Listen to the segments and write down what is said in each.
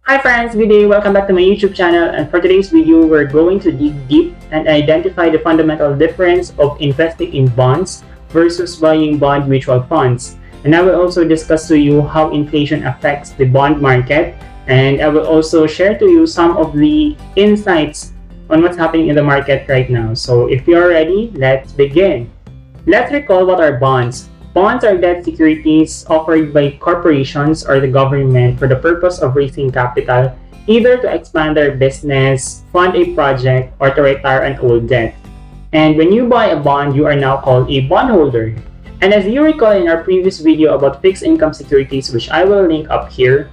Hi friends, good day. Welcome back to my YouTube channel, and for today's video, we're going to dig deep and identify the fundamental difference of investing in bonds versus buying bond mutual funds. And I will also discuss to you how inflation affects the bond market, and I will also share to you some of the insights on what's happening in the market right now. So if you're ready, let's begin. Let's recall what are bonds. Bonds are debt securities offered by corporations or the government for the purpose of raising capital, either to expand their business, fund a project, or to retire an old debt. And when you buy a bond, you are now called a bondholder. And as you recall in our previous video about fixed income securities, which I will link up here,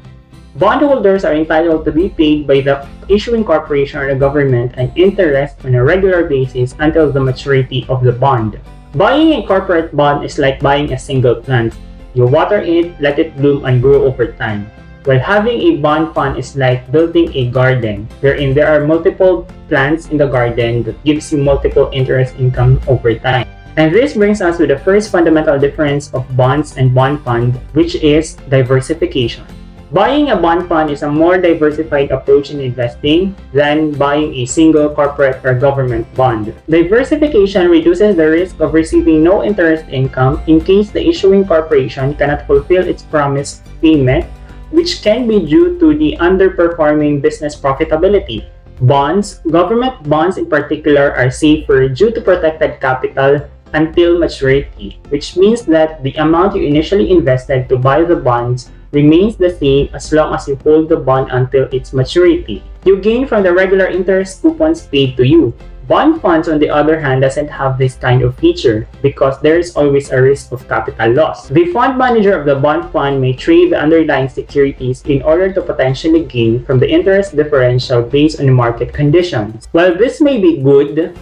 bondholders are entitled to be paid by the issuing corporation or the government an interest on a regular basis until the maturity of the bond. Buying a corporate bond is like buying a single plant. You water it, let it bloom and grow over time. While having a bond fund is like building a garden, wherein there are multiple plants in the garden that gives you multiple interest income over time. And this brings us to the first fundamental difference of bonds and bond fund, which is diversification. Buying a bond fund is a more diversified approach in investing than buying a single corporate or government bond. Diversification reduces the risk of receiving no interest income in case the issuing corporation cannot fulfill its promised payment, which can be due to the underperforming business profitability. Bonds, government bonds in particular, are safer due to protected capital until maturity, which means that the amount you initially invested to buy the bonds remains the same as long as you hold the bond until its maturity. You gain from the regular interest coupons paid to you. Bond funds, on the other hand, doesn't have this kind of feature because there is always a risk of capital loss. The fund manager of the bond fund may trade the underlying securities in order to potentially gain from the interest differential based on market conditions. While this may be good,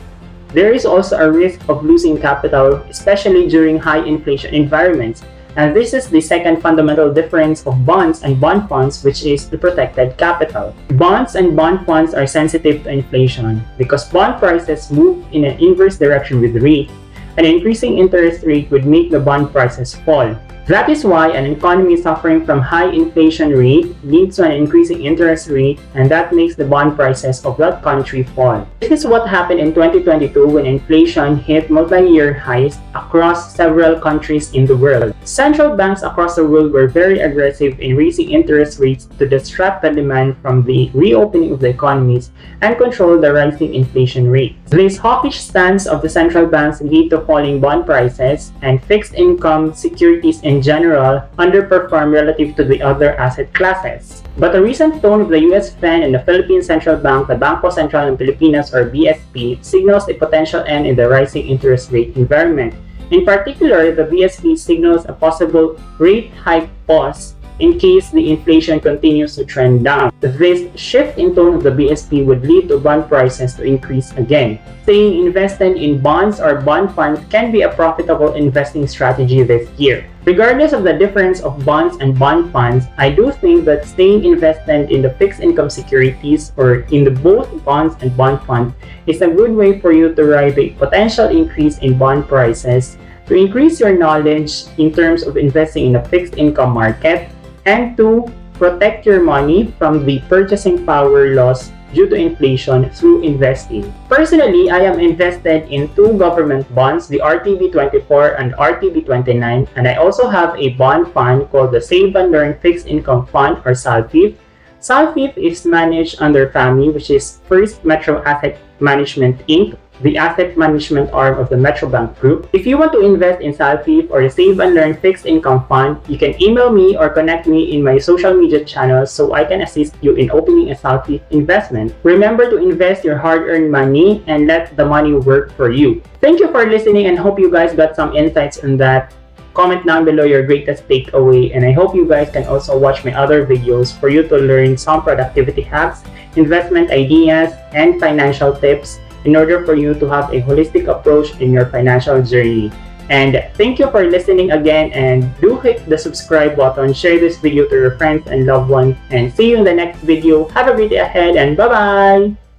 there is also a risk of losing capital, especially during high inflation environments. And this is the second fundamental difference of bonds and bond funds, which is the protected capital. Bonds and bond funds are sensitive to inflation because bond prices move in an inverse direction with rate. An increasing interest rate would make the bond prices fall. That is why an economy suffering from high inflation rate leads to an increasing interest rate, and that makes the bond prices of that country fall. This is what happened in 2022 when inflation hit multi-year highs across several countries in the world. Central banks across the world were very aggressive in raising interest rates to distract the demand from the reopening of the economies and control the rising inflation rate. This hawkish stance of the central banks lead to falling bond prices, and fixed income securities in general underperform relative to the other asset classes. But the recent tone of the US Fed and the Philippine Central Bank, the Bangko Sentral ng Pilipinas or BSP, signals a potential end in the rising interest rate environment. In particular, the BSP signals a possible rate hike pause in case the inflation continues to trend down. This shift in tone of the BSP would lead to bond prices to increase again. Staying invested in bonds or bond funds can be a profitable investing strategy this year. Regardless of the difference of bonds and bond funds, I do think that staying invested in the fixed income securities or in the both bonds and bond funds is a good way for you to ride the potential increase in bond prices, to increase your knowledge in terms of investing in the fixed income market, and to protect your money from the purchasing power loss due to inflation through investing. Personally, I am invested in two government bonds, the RTB24 and RTB29, and I also have a bond fund called the Save and Learn Fixed Income Fund or SALFIF. SALFIF is managed under FAMI, which is First Metro Asset Management Inc., the asset management arm of the Metrobank Group. If you want to invest in SALFIF or the Save and Learn Fixed Income Fund, you can email me or connect me in my social media channels so I can assist you in opening a SALFIF investment. Remember to invest your hard-earned money and let the money work for you. Thank you for listening and hope you guys got some insights on that. Comment down below your greatest takeaway, and I hope you guys can also watch my other videos for you to learn some productivity hacks, investment ideas, and financial tips in order for you to have a holistic approach in your financial journey. And thank you for listening again, and do hit the subscribe button, share this video to your friends and loved ones, and see you in the next video. Have a great day ahead, and bye-bye!